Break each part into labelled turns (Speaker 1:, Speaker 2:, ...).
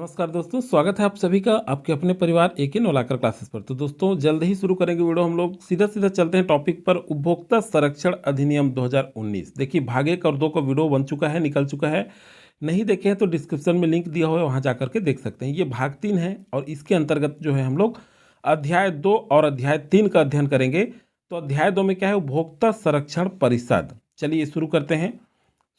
Speaker 1: नमस्कार दोस्तों, स्वागत है आप सभी का आपके अपने परिवार एक इन नवलाकर क्लासेस पर। तो दोस्तों जल्द ही शुरू करेंगे वीडियो। हम लोग सीधा सीधा चलते हैं टॉपिक पर। उपभोक्ता संरक्षण अधिनियम 2019। देखिए भाग 1 और 2 का वीडियो बन चुका है, निकल चुका है। नहीं देखे हैं तो डिस्क्रिप्शन में लिंक दिया हुआ है, वहाँ जा करके देख सकते हैं। ये भाग 3 है और इसके अंतर्गत जो है हम लोग अध्याय 2 और अध्याय 3 का अध्ययन करेंगे। तो अध्याय 2 में क्या है, उपभोक्ता संरक्षण परिषद। चलिए शुरू करते हैं।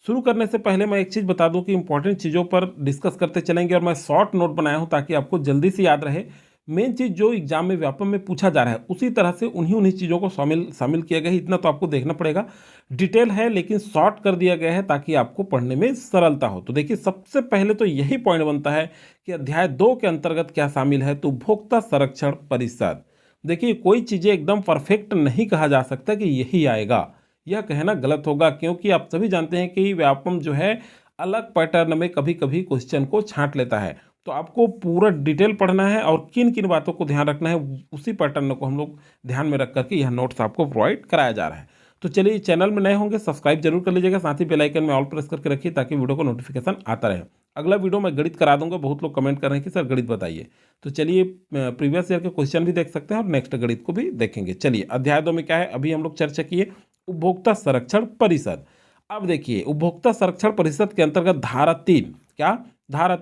Speaker 1: शुरू करने से पहले मैं एक चीज़ बता दूं कि इंपॉर्टेंट चीज़ों पर डिस्कस करते चलेंगे और मैं शॉर्ट नोट बनाया हूं ताकि आपको जल्दी से याद रहे। मेन चीज़ जो एग्जाम में व्यापम में पूछा जा रहा है उसी तरह से उन्हीं चीज़ों को शामिल किया गया है। इतना तो आपको देखना पड़ेगा। डिटेल है लेकिन शॉर्ट कर दिया गया है ताकि आपको पढ़ने में सरलता हो। तो देखिए सबसे पहले तो यही पॉइंट बनता है कि अध्याय 2 के अंतर्गत क्या शामिल है। तो उपभोक्ता संरक्षण परिषद। देखिए कोई चीज़ें एकदम परफेक्ट नहीं कहा जा सकता कि यही आएगा, यह कहना गलत होगा, क्योंकि आप सभी जानते हैं कि व्यापम जो है अलग पैटर्न में कभी कभी क्वेश्चन को छांट लेता है। तो आपको पूरा डिटेल पढ़ना है और किन किन बातों को ध्यान रखना है उसी पैटर्न को हम लोग ध्यान में रख करके यह नोट्स आपको प्रोवाइड कराया जा रहा है। तो चलिए चैनल में नए होंगे सब्सक्राइब जरूर कर लीजिएगा, साथ ही बेल आइकन में ऑल प्रेस करके रखिए ताकि वीडियो को नोटिफिकेशन आता रहे। अगला वीडियो मैं गणित करा दूंगा। बहुत लोग कमेंट कर रहे हैं कि सर गणित बताइए। तो चलिए प्रीवियस ईयर के क्वेश्चन भी देख सकते हैं और नेक्स्ट गणित को भी देखेंगे। चलिए अध्याय 2 में क्या है अभी हम लोग चर्चा किए, उपभोक्ता संरक्षण परिषद। अब देखिए उपभोक्ता संरक्षण परिषद के अंतर्गत धारा 3, क्या धारा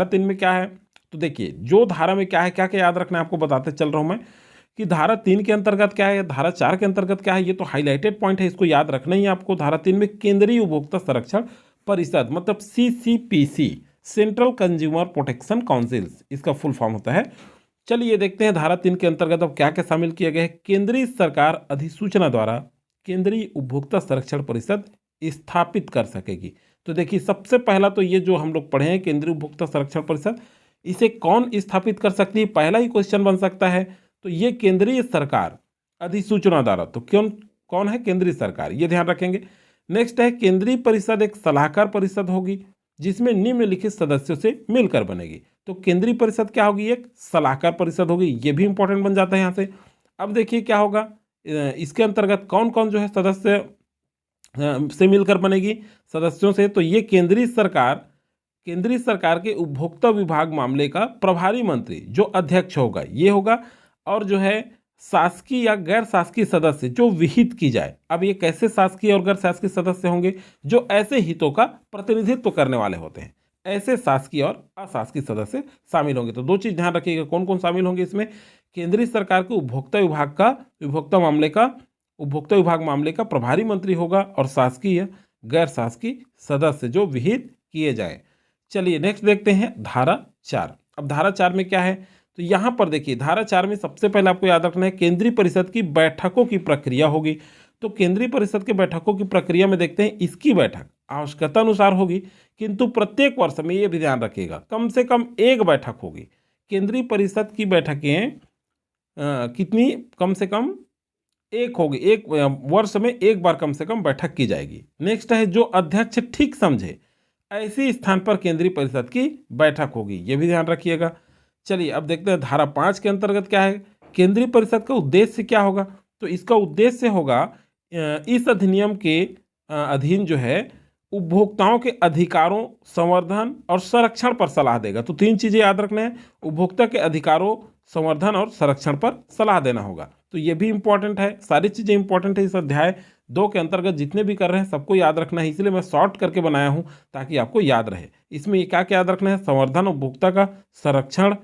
Speaker 1: 3 में क्या है। तो देखिए जो धारा में क्या है, क्या क्या याद रखना है आपको बताते चल रहा हूं मैं कि धारा 3 के अंतर्गत क्या है, धारा 4 के अंतर्गत क्या है। ये तो हाईलाइटेड पॉइंट है, इसको याद रखना ही है आपको। धारा 3 में केंद्रीय उपभोक्ता संरक्षण परिषद मतलब CCPC, central consumer protection council, इसका फुल फॉर्म होता है। चलिए देखते हैं धारा 3 के अंतर्गत अब क्या क्या शामिल किया गया है। केंद्रीय सरकार अधिसूचना द्वारा केंद्रीय उपभोक्ता संरक्षण परिषद स्थापित कर सकेगी। तो देखिए सबसे पहला तो ये जो हम लोग पढ़े हैं केंद्रीय उपभोक्ता संरक्षण परिषद, इसे कौन स्थापित कर सकती है, पहला ही क्वेश्चन बन सकता है। तो ये केंद्रीय सरकार अधिसूचना द्वारा, तो कौन है, केंद्रीय सरकार, ये ध्यान रखेंगे। नेक्स्ट है केंद्रीय परिषद एक सलाहकार परिषद होगी जिसमें निम्नलिखित सदस्यों से मिलकर बनेगी। तो केंद्रीय परिषद क्या होगी, एक सलाहकार परिषद होगी, ये भी इंपॉर्टेंट बन जाता है यहाँ से। अब देखिए क्या होगा, इसके अंतर्गत कौन कौन जो है सदस्य से मिलकर बनेगी सदस्यों से। तो ये केंद्रीय सरकार के उपभोक्ता विभाग मामले का प्रभारी मंत्री जो अध्यक्ष होगा ये होगा, और जो है शासकीय या गैर शासकीय सदस्य जो विहित की जाए। अब ये कैसे शासकीय और गैर शासकीय सदस्य होंगे, जो ऐसे हितों का प्रतिनिधित्व करने वाले होते हैं, ऐसे शासकीय और अशासकीय सदस्य शामिल होंगे। तो दो चीज ध्यान रखिएगा कौन कौन शामिल होंगे इसमें। केंद्रीय सरकार के उपभोक्ता विभाग मामले का प्रभारी मंत्री होगा और शासकीय गैर शासकीय सदस्य जो विहित किए जाए। चलिए नेक्स्ट देखते हैं धारा 4। अब धारा 4 में क्या है, तो यहां पर देखिए धारा 4 में सबसे पहले आपको याद रखना है केंद्रीय परिषद की बैठकों की प्रक्रिया होगी। तो केंद्रीय परिषद की बैठकों की प्रक्रिया में देखते हैं इसकी बैठक आवश्यकता अनुसार होगी, किंतु प्रत्येक वर्ष में ये भी ध्यान रखिएगा कम से कम एक बैठक होगी। केंद्रीय परिषद की बैठकें कितनी, कम से कम एक होगी, एक वर्ष में एक बार कम से कम बैठक की जाएगी। नेक्स्ट है जो अध्यक्ष ठीक समझे ऐसी स्थान पर केंद्रीय परिषद की बैठक होगी, ये भी ध्यान रखिएगा। चलिए अब देखते हैं धारा 5 के अंतर्गत क्या है, केंद्रीय परिषद का उद्देश्य क्या होगा। तो इसका उद्देश्य होगा इस अधिनियम के अधीन जो है उपभोक्ताओं के अधिकारों, संवर्धन और संरक्षण पर सलाह देगा। तो तीन चीजें याद रखना है, उपभोक्ता के अधिकारों, संवर्धन और संरक्षण पर सलाह देना होगा। तो ये भी इंपॉर्टेंट है, सारी चीजें इंपॉर्टेंट है। इस अध्याय 2 के अंतर्गत जितने भी कर रहे हैं सबको याद रखना है, इसलिए मैं शॉर्ट करके बनाया हूं ताकि आपको याद रहे। इसमें क्या क्या याद रखना है, संवर्धन, उपभोक्ता का संरक्षण,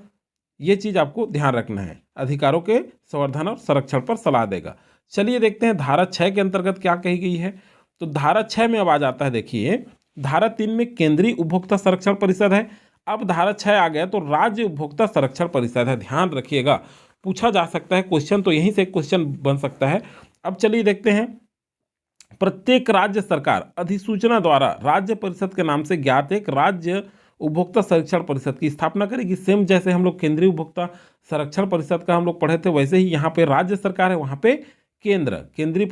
Speaker 1: ये चीज आपको ध्यान रखना है। अधिकारों के संवर्धन और संरक्षण पर सलाह देगा। चलिए देखते हैं धारा 6 के अंतर्गत क्या कही गई है। तो धारा 6 में अब आ जाता है, देखिए धारा 3 में केंद्रीय उपभोक्ता संरक्षण परिषद है। अब धारा 6 आ गया तो राज्य उपभोक्ता संरक्षण परिषद है। ध्यान रखिएगा पूछा जा सकता है क्वेश्चन, तो यहीं से क्वेश्चन बन सकता है। अब चलिए देखते हैं, प्रत्येक राज्य सरकार अधिसूचना द्वारा राज्य परिषद के नाम से ज्ञात एक राज्य उपभोक्ता संरक्षण परिषद की स्थापना करेगी। सेम जैसे हम लोग केंद्रीय उपभोक्ता संरक्षण परिषद का हम लोग पढ़े थे, वैसे ही यहाँ पे राज्य सरकार है, वहाँ पे केंद्रीय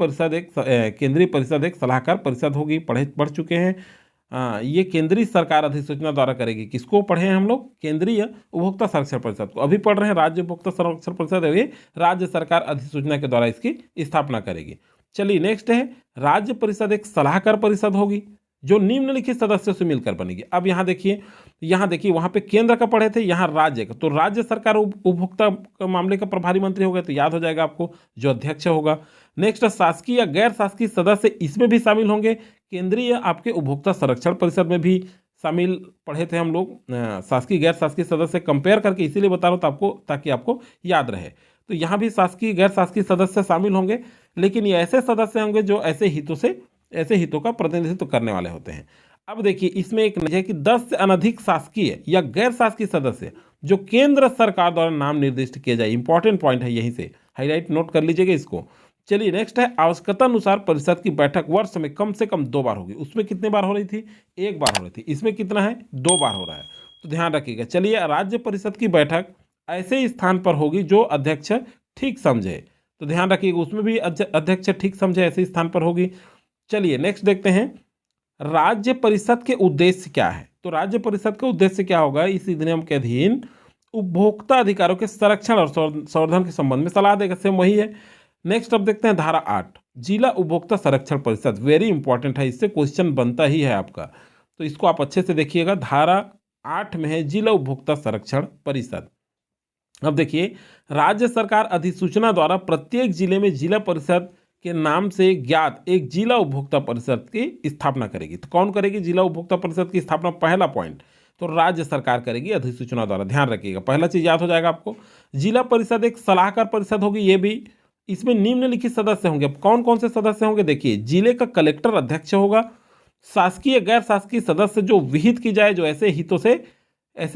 Speaker 1: परिषद एक सलाहकार परिषद होगी, पढ़ चुके हैं। ये केंद्रीय सरकार अधिसूचना द्वारा करेगी। किसको पढ़े हैं हम लोग, केंद्रीय उपभोक्ता संरक्षण परिषद को। अभी पढ़ रहे हैं राज्य उपभोक्ता संरक्षण परिषद है, राज्य सरकार अधिसूचना के द्वारा इसकी स्थापना करेगी। चलिए नेक्स्ट है राज्य परिषद एक सलाहकार परिषद होगी जो निम्नलिखित सदस्यों से मिलकर बनेगी। अब यहाँ देखिए वहाँ पे केंद्र का पढ़े थे, यहाँ राज्य का, तो राज्य सरकार उपभोक्ता मामले का प्रभारी मंत्री हो गए, तो याद हो जाएगा आपको जो अध्यक्ष होगा। नेक्स्ट शासकीय या गैर शासकीय सदस्य इसमें भी शामिल होंगे, केंद्रीय आपके उपभोक्ता संरक्षण परिषद में भी शामिल पढ़े थे हम लोग। शासकीय गैर शासकीय सदस्य कंपेयर करके इसीलिए बता रहा हूँ आपको, ताकि आपको याद रहे। तो यहाँ भी शासकीय गैर शासकीय सदस्य शामिल होंगे, लेकिन ये ऐसे सदस्य होंगे जो ऐसे हितों का प्रतिनिधित्व करने वाले होते हैं। अब देखिए इसमें एक है कि 10 से अनधिक शासकीय या गैर शासकीय सदस्य जो केंद्र सरकार द्वारा नाम निर्दिष्ट किए जाए। इंपॉर्टेंट पॉइंट है, यहीं से हाईलाइट नोट कर लीजिएगा इसको। चलिए नेक्स्ट है, आवश्यकता अनुसार परिषद की बैठक वर्ष में कम से कम 2 बार होगी। उसमें कितने बार हो रही थी? 1 बार हो रही थी। इसमें कितना है? 2 बार हो रहा है, तो ध्यान रखिएगा। चलिए, राज्य परिषद की बैठक ऐसे स्थान पर होगी जो अध्यक्ष ठीक समझे, तो ध्यान रखिएगा उसमें भी अध्यक्ष ठीक समझे ऐसे स्थान पर होगी। चलिए नेक्स्ट देखते हैं, राज्य परिषद के उद्देश्य क्या है। तो राज्य परिषद का उद्देश्य क्या होगा? इस अधिनियम के अधीन उपभोक्ता अधिकारों के संरक्षण और संवर्धन के संबंध में सलाह देगा। सेम वही है। नेक्स्ट अब देखते हैं धारा 8, जिला उपभोक्ता संरक्षण परिषद। वेरी इंपॉर्टेंट है, इससे क्वेश्चन बनता ही है आपका, तो इसको आप अच्छे से देखिएगा। धारा 8 में है जिला उपभोक्ता संरक्षण परिषद। अब देखिए, राज्य सरकार अधिसूचना द्वारा प्रत्येक जिले में जिला परिषद के नाम से ज्ञात एक जिला उपभोक्ता परिषद की स्थापना करेगी। तो कौन करेगी जिला उपभोक्ता परिषद की स्थापना? पहला पॉइंट तो राज्य सरकार करेगी अधिसूचना द्वारा। ध्यान रखिएगा, पहला चीज याद हो जाएगा आपको। जिला परिषद एक सलाहकार परिषद होगी, ये भी। इसमें निम्नलिखित सदस्य होंगे। कौन कौन से सदस्य होंगे? देखिए, जिले का कलेक्टर अध्यक्ष होगा। शासकीय गैर शासकीय सदस्य जो विहित की जाए, जो ऐसे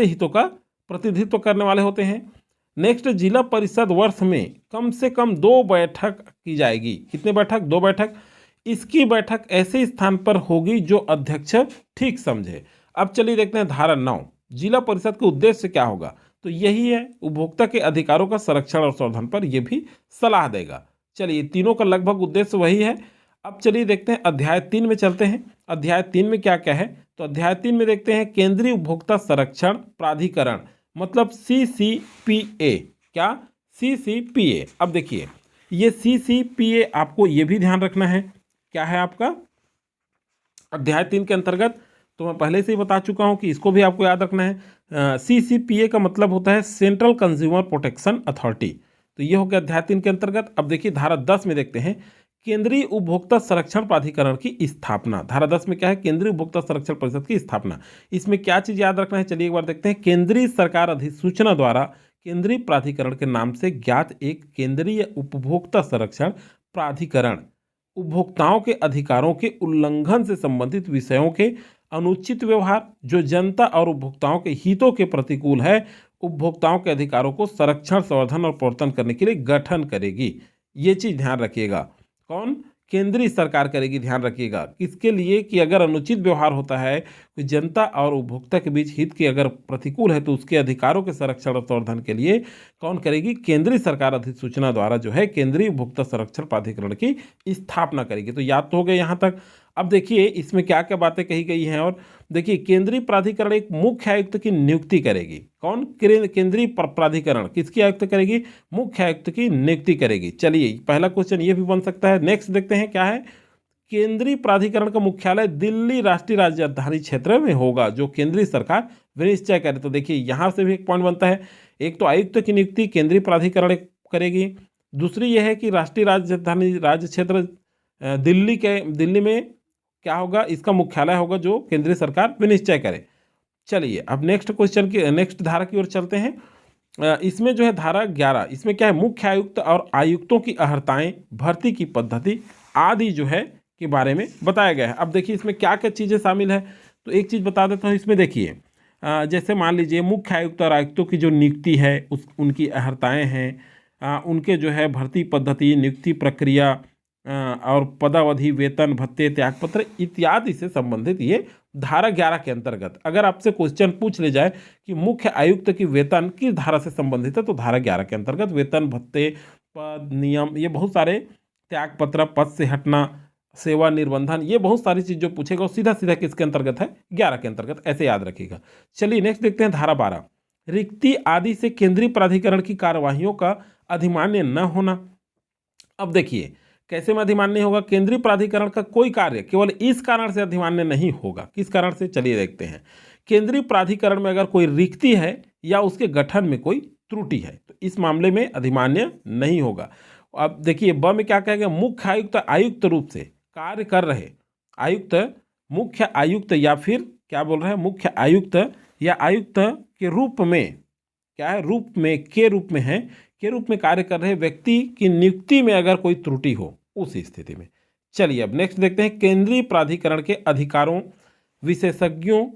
Speaker 1: हितों का प्रतिनिधित्व करने वाले होते हैं। नेक्स्ट, जिला परिषद वर्ष में कम से कम 2 बैठक की जाएगी। कितने बैठक? 2 बैठक। इसकी बैठक ऐसे स्थान पर होगी जो अध्यक्ष ठीक समझे। अब चलिए देखते हैं धारा 9, जिला परिषद का उद्देश्य क्या होगा। तो यही है, उपभोक्ता के अधिकारों का संरक्षण और संवर्धन पर यह भी सलाह देगा। चलिए, तीनों का लगभग उद्देश्य वही है। अब चलिए देखते हैं अध्याय 3 में चलते हैं। अध्याय 3 में क्या क्या है? तो अध्याय 3 में देखते हैं केंद्रीय उपभोक्ता संरक्षण प्राधिकरण, मतलब CCPA। क्या? CCPA। अब देखिए, ये CCPA आपको ये भी ध्यान रखना है, क्या है आपका अध्याय 3 के अंतर्गत। तो मैं पहले से ही बता चुका हूं कि इसको भी आपको याद रखना है। CCPA का मतलब होता है सेंट्रल कंज्यूमर प्रोटेक्शन अथॉरिटी। तो ये हो गया अध्याय 3 के अंतर्गत। अब देखिए धारा 10 में देखते हैं केंद्रीय उपभोक्ता संरक्षण प्राधिकरण की स्थापना। धारा 10 में क्या है? केंद्रीय उपभोक्ता संरक्षण परिषद की स्थापना। इसमें क्या चीज याद रखना है? चलिए एक बार देखते हैं। केंद्रीय सरकार अधिसूचना द्वारा केंद्रीय प्राधिकरण के नाम से ज्ञात एक केंद्रीय उपभोक्ता संरक्षण प्राधिकरण उपभोक्ताओं के अधिकारों के उल्लंघन से संबंधित विषयों के अनुचित व्यवहार जो जनता और उपभोक्ताओं के हितों के प्रतिकूल है, उपभोक्ताओं के अधिकारों को संरक्षण, संवर्धन और प्रवर्तन करने के लिए गठन करेगी। ये चीज ध्यान रखिएगा। कौन? केंद्रीय सरकार करेगी। ध्यान रखिएगा, किसके लिए? कि अगर अनुचित व्यवहार होता है, कोई जनता और उपभोक्ता के बीच हित के अगर प्रतिकूल है, तो उसके अधिकारों के संरक्षण और संवर्धन के लिए कौन करेगी? केंद्रीय सरकार अधिसूचना द्वारा जो है केंद्रीय उपभोक्ता संरक्षण प्राधिकरण की स्थापना करेगी। तो याद तो हो गया यहाँ तक। अब देखिए इसमें क्या क्या बातें कही गई हैं। और देखिए, केंद्रीय प्राधिकरण एक मुख्य आयुक्त की नियुक्ति करेगी। कौन? केंद्रीय प्राधिकरण किसकी आयुक्त करेगी? मुख्य आयुक्त की नियुक्ति करेगी। चलिए, पहला क्वेश्चन ये भी बन सकता है। नेक्स्ट देखते हैं क्या है। केंद्रीय प्राधिकरण का मुख्यालय दिल्ली राष्ट्रीय राजधानी क्षेत्र में होगा, जो केंद्रीय सरकार विनिश्चय करे। तो देखिए यहाँ से भी एक पॉइंट बनता है। एक तो आयुक्त की नियुक्ति केंद्रीय प्राधिकरण करेगी, दूसरी यह है कि राष्ट्रीय राजधानी राज्य क्षेत्र दिल्ली में क्या होगा? इसका मुख्यालय होगा जो केंद्रीय सरकार विनिश्चय करे। चलिए अब नेक्स्ट क्वेश्चन की नेक्स्ट धारा की ओर चलते हैं। इसमें जो है धारा 11, इसमें क्या है? मुख्य आयुक्त और आयुक्तों की अर्हताएं, भर्ती की पद्धति आदि जो है के बारे में बताया गया है। अब देखिए इसमें क्या क्या चीज़ें शामिल है, तो एक चीज़ बता देता हूँ। इसमें देखिए जैसे मान लीजिए मुख्य आयुक्त और आयुक्तों की जो नियुक्ति है उनकी अर्हताएँ हैं, उनके जो है भर्ती पद्धति, नियुक्ति प्रक्रिया और पदावधि, वेतन, भत्ते, त्यागपत्र इत्यादि से संबंधित ये धारा 11 के अंतर्गत। अगर आपसे क्वेश्चन पूछ ले जाए कि मुख्य आयुक्त की वेतन किस धारा से संबंधित है, तो धारा 11 के अंतर्गत वेतन, भत्ते, पद, नियम, ये बहुत सारे, त्यागपत्र, पद से हटना, सेवा निबंधन, ये बहुत सारी चीज जो पूछेगा वो सीधा सीधा किसके अंतर्गत है? 11 के अंतर्गत। ऐसे याद रखिएगा। चलिए नेक्स्ट देखते हैं धारा 12, रिक्ति आदि से केंद्रीय प्राधिकरण की कार्यवाहियों का अधिमान्य न होना। अब देखिए कैसे में अधिमान्य नहीं होगा? केंद्रीय प्राधिकरण का कोई कार्य केवल इस कारण से अधिमान्य नहीं होगा। किस कारण से? चलिए देखते हैं। केंद्रीय प्राधिकरण में अगर कोई रिक्ति है या उसके गठन में कोई त्रुटि है तो इस मामले में अधिमान्य नहीं होगा। अब देखिए ब में क्या कहेगा? मुख्य आयुक्त आयुक्त रूप से कार्य कर रहे आयुक्त, मुख्य आयुक्त या फिर क्या बोल रहे हैं? मुख्य आयुक्त या आयुक्त के रूप में, क्या है? रूप में, के रूप में है, के रूप में कार्य कर रहे व्यक्ति की नियुक्ति में अगर कोई त्रुटि हो उस स्थिति में। चलिए अब नेक्स्ट देखते हैं। केंद्रीय प्राधिकरण के अधिकारों, विशेषज्ञों,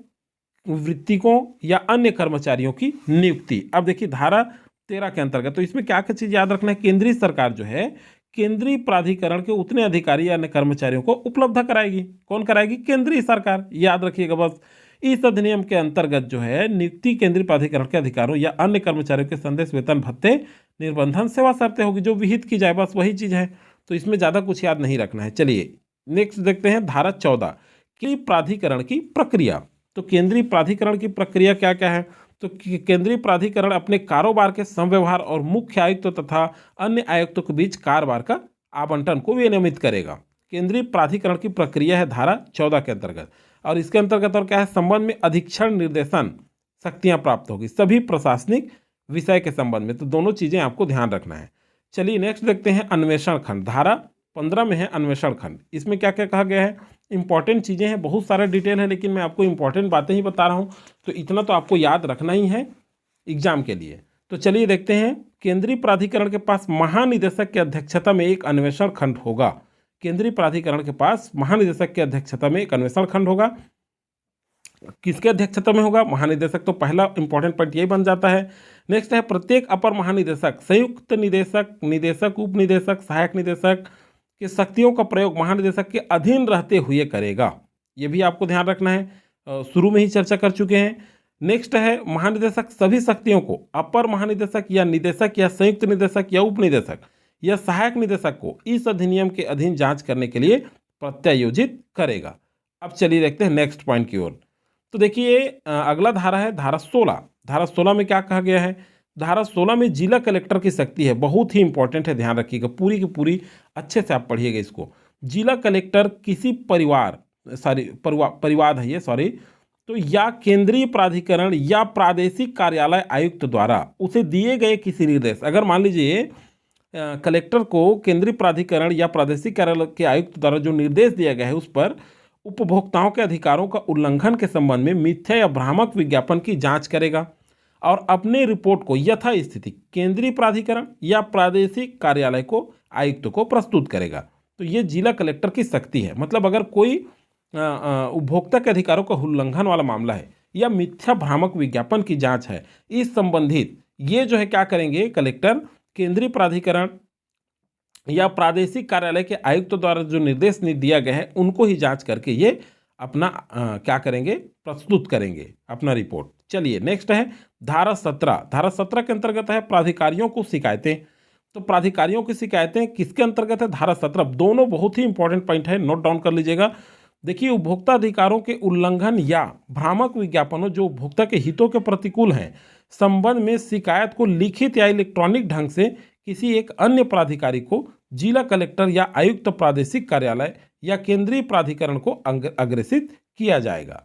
Speaker 1: वृत्तिकों या अन्य कर्मचारियों की नियुक्ति। अब देखिए धारा 13 के अंतर्गत, तो इसमें क्या क्या चीज याद रखना है? केंद्रीय सरकार जो है केंद्रीय प्राधिकरण के उतने अधिकारी या अन्य कर्मचारियों को उपलब्ध कराएगी। कौन कराएगी? केंद्रीय सरकार। याद रखिएगा बस। इस अधिनियम के अंतर्गत जो है नियुक्ति केंद्रीय प्राधिकरण के अधिकारों या अन्य कर्मचारियों के संदेश, वेतन, भत्ते, निर्बंधन, सेवा शर्तें होगी जो विहित की जाए, बस वही चीज है। तो इसमें ज्यादा कुछ याद नहीं रखना है। चलिए नेक्स्ट देखते हैं धारा 14 की प्राधिकरण की प्रक्रिया। तो केंद्रीय प्राधिकरण की प्रक्रिया क्या क्या है? तो केंद्रीय प्राधिकरण अपने कारोबार के संव्यवहार और मुख्य आयुक्त तथा अन्य आयुक्तों के बीच कारोबार का आवंटन को विनियमित करेगा। केंद्रीय प्राधिकरण की प्रक्रिया है धारा 14 के अंतर्गत। और इसके अंतर्गत और क्या है? संबंध में अधीक्षण निर्देशन शक्तियां प्राप्त होगी सभी प्रशासनिक विषय के संबंध में। तो दोनों चीजें आपको ध्यान रखना है। चलिए नेक्स्ट देखते हैं अन्वेषण खंड। धारा 15 में है अन्वेषण खंड। इसमें क्या क्या कहा गया है? इंपॉर्टेंट चीजें हैं, बहुत सारा डिटेल है, लेकिन मैं आपको इंपॉर्टेंट बातें ही बता रहा हूं, तो इतना तो आपको याद रखना ही है एग्जाम के लिए। तो चलिए देखते हैं। केंद्रीय प्राधिकरण के पास महानिदेशक की अध्यक्षता में एक अन्वेषण खंड होगा। केंद्रीय प्राधिकरण के पास महानिदेशक की अध्यक्षता में एक अन्वेषण खंड होगा। किसके अध्यक्षता में होगा? महानिदेशक। तो पहला इंपॉर्टेंट पॉइंट यही बन जाता है। नेक्स्ट है प्रत्येक अपर महानिदेशक, संयुक्त निदेशक, निदेशक, उप निदेशक, सहायक निदेशक की शक्तियों का प्रयोग महानिदेशक के अधीन रहते हुए करेगा। यह भी आपको ध्यान रखना है, शुरू में ही चर्चा कर चुके हैं। नेक्स्ट है महानिदेशक सभी शक्तियों को अपर महानिदेशक या निदेशक या संयुक्त निदेशक या उप निदेशक या सहायक निदेशक को इस अधिनियम के अधीन जांच करने के लिए प्रत्यायोजित करेगा। अब चलिए देखते हैं नेक्स्ट पॉइंट की ओर। तो देखिए अगला धारा है धारा 16। धारा 16 में क्या कहा गया है? धारा 16 में जिला कलेक्टर की शक्ति है, बहुत ही इंपॉर्टेंट है, ध्यान रखिएगा, पूरी की पूरी अच्छे से आप पढ़िएगा इसको। जिला कलेक्टर किसी परिवाद है ये, सॉरी, तो या केंद्रीय प्राधिकरण या प्रादेशिक कार्यालय आयुक्त द्वारा उसे दिए गए किसी निर्देश, अगर मान लीजिए कलेक्टर को केंद्रीय प्राधिकरण या प्रादेशिक कार्यालय के आयुक्त द्वारा जो निर्देश दिया गया है उस पर उपभोक्ताओं के अधिकारों का उल्लंघन के संबंध में मिथ्या या भ्रामक विज्ञापन की जांच करेगा और अपने रिपोर्ट को यथास्थिति केंद्रीय प्राधिकरण या प्रादेशिक कार्यालय को आयुक्त को प्रस्तुत करेगा। तो ये जिला कलेक्टर की शक्ति है। मतलब अगर कोई उपभोक्ता के अधिकारों का उल्लंघन वाला मामला है या मिथ्या भ्रामक विज्ञापन की जांच है, इस संबंधित ये जो है क्या करेंगे? कलेक्टर केंद्रीय प्राधिकरण या प्रादेशिक कार्यालय के आयुक्त द्वारा जो निर्देश दिया गया है उनको ही जांच करके ये अपना क्या करेंगे? प्रस्तुत करेंगे अपना रिपोर्ट। चलिए नेक्स्ट है धारा 17। धारा 17 के अंतर्गत है प्राधिकारियों को शिकायतें। तो प्राधिकारियों की शिकायतें किसके अंतर्गत है? धारा 17। दोनों बहुत ही इंपॉर्टेंट पॉइंट है, नोट डाउन कर लीजिएगा। देखिए उपभोक्ता अधिकारों के उल्लंघन या भ्रामक विज्ञापनों जो उपभोक्ता के हितों के प्रतिकूल हैं संबंध में शिकायत को लिखित या इलेक्ट्रॉनिक ढंग से किसी एक अन्य प्राधिकारी को जिला कलेक्टर या आयुक्त प्रादेशिक कार्यालय या केंद्रीय प्राधिकरण को अग्रेसित किया जाएगा।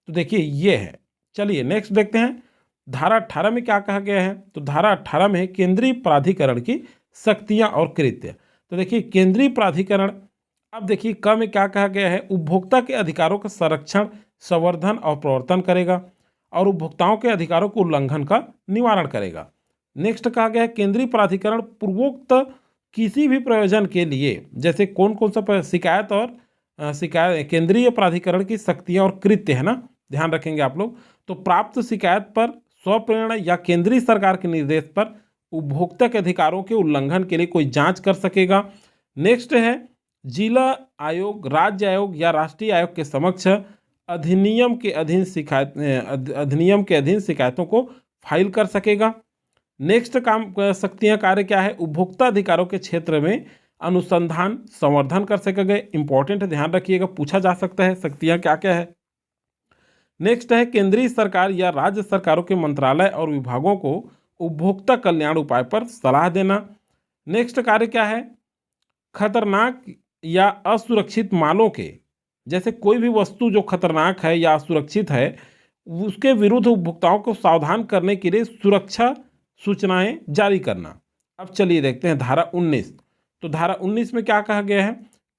Speaker 1: तो देखिए ये है। चलिए नेक्स्ट देखते हैं धारा 18 में क्या कहा गया है। तो धारा 18 में केंद्रीय प्राधिकरण की शक्तियां और कृत्य। तो देखिए केंद्रीय प्राधिकरण, अब देखिए क में क्या कहा गया है? उपभोक्ता के अधिकारों का संरक्षण, संवर्धन और प्रवर्तन करेगा और उपभोक्ताओं के अधिकारों के उल्लंघन का निवारण करेगा। नेक्स्ट कहा गया है केंद्रीय प्राधिकरण पूर्वोक्त किसी भी प्रयोजन के लिए, जैसे कौन कौन सा शिकायत और केंद्रीय प्राधिकरण की शक्तियां और कृत्य है ना, ध्यान रखेंगे आप लोग। तो प्राप्त शिकायत पर स्वप्रेरणा या केंद्रीय सरकार के निर्देश पर उपभोक्ता के अधिकारों के उल्लंघन के लिए कोई जांच कर सकेगा। नेक्स्ट है जिला आयोग, राज्य आयोग या राष्ट्रीय आयोग के समक्ष अधिनियम के अधीन शिकायतों को फाइल कर सकेगा। नेक्स्ट काम शक्तियां कार्य क्या है? उपभोक्ता अधिकारों के क्षेत्र में अनुसंधान संवर्धन कर सकेगा। इंपॉर्टेंट है, ध्यान रखिएगा, पूछा जा सकता है शक्तियां क्या क्या है। नेक्स्ट है केंद्रीय सरकार या राज्य सरकारों के मंत्रालय और विभागों को उपभोक्ता कल्याण उपाय पर सलाह देना। नेक्स्ट कार्य क्या है? खतरनाक या असुरक्षित मालों के, जैसे कोई भी वस्तु जो खतरनाक है या असुरक्षित है, उसके विरुद्ध उपभोक्ताओं को सावधान करने के लिए सुरक्षा सूचनाएं जारी करना। अब चलिए देखते हैं धारा 19। तो धारा 19 में क्या कहा गया है?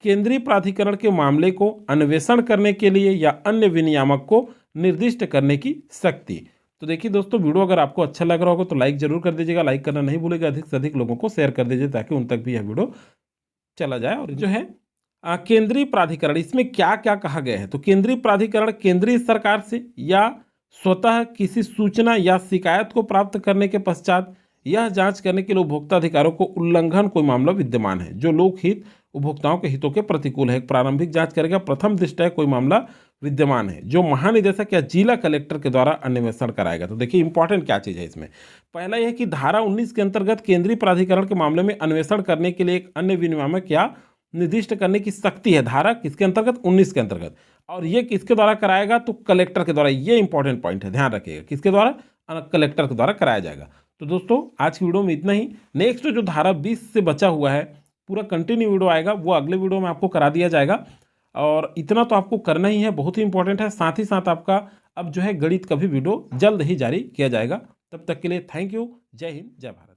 Speaker 1: केंद्रीय प्राधिकरण के मामले को अन्वेषण करने के लिए या अन्य विनियामक को निर्दिष्ट करने की शक्ति। तो देखिए दोस्तों, वीडियो अगर आपको अच्छा लग रहा होगा तो लाइक जरूर कर दीजिएगा, लाइक करना नहीं भूलेगा, अधिक से अधिक लोगों को शेयर कर दीजिए ताकि उन तक भी यह वीडियो चला जाए। और जो है केंद्रीय प्राधिकरण, इसमें क्या क्या कहा गया है? तो केंद्रीय प्राधिकरण केंद्रीय सरकार से या स्वतः किसी सूचना या शिकायत को प्राप्त करने के पश्चात यह जांच करने के लिए उपभोक्ता अधिकारों को उल्लंघन कोई मामला विद्यमान है जो लोकहित उपभोक्ताओं के हितों के प्रतिकूल है, प्रारंभिक जांच करेगा। प्रथम दृष्टया कोई मामला विद्यमान है जो महानिदेशक या जिला कलेक्टर के द्वारा अन्वेषण कराएगा। तो देखिए इंपॉर्टेंट क्या चीज़ है इसमें। पहला यह कि धारा 19 के अंतर्गत केंद्रीय प्राधिकरण के मामले में अन्वेषण करने के लिए एक अन्य विनियामक या निर्दिष्ट करने की शक्ति है। धारा किसके अंतर्गत? 19 के अंतर्गत। और ये किसके द्वारा कराएगा? तो कलेक्टर के द्वारा। ये इंपॉर्टेंट पॉइंट है, ध्यान रखिएगा, किसके द्वारा? कलेक्टर के द्वारा कराया जाएगा। तो दोस्तों आज की वीडियो में इतना ही। नेक्स्ट जो धारा 20 से बचा हुआ है पूरा कंटिन्यू वीडियो आएगा, वो अगले वीडियो में आपको करा दिया जाएगा। और इतना तो आपको करना ही है, बहुत ही इंपॉर्टेंट है। साथ ही साथ आपका अब जो है गणित का भी वीडियो जल्द ही जारी किया जाएगा। तब तक के लिए थैंक यू। जय हिंद, जय भारत।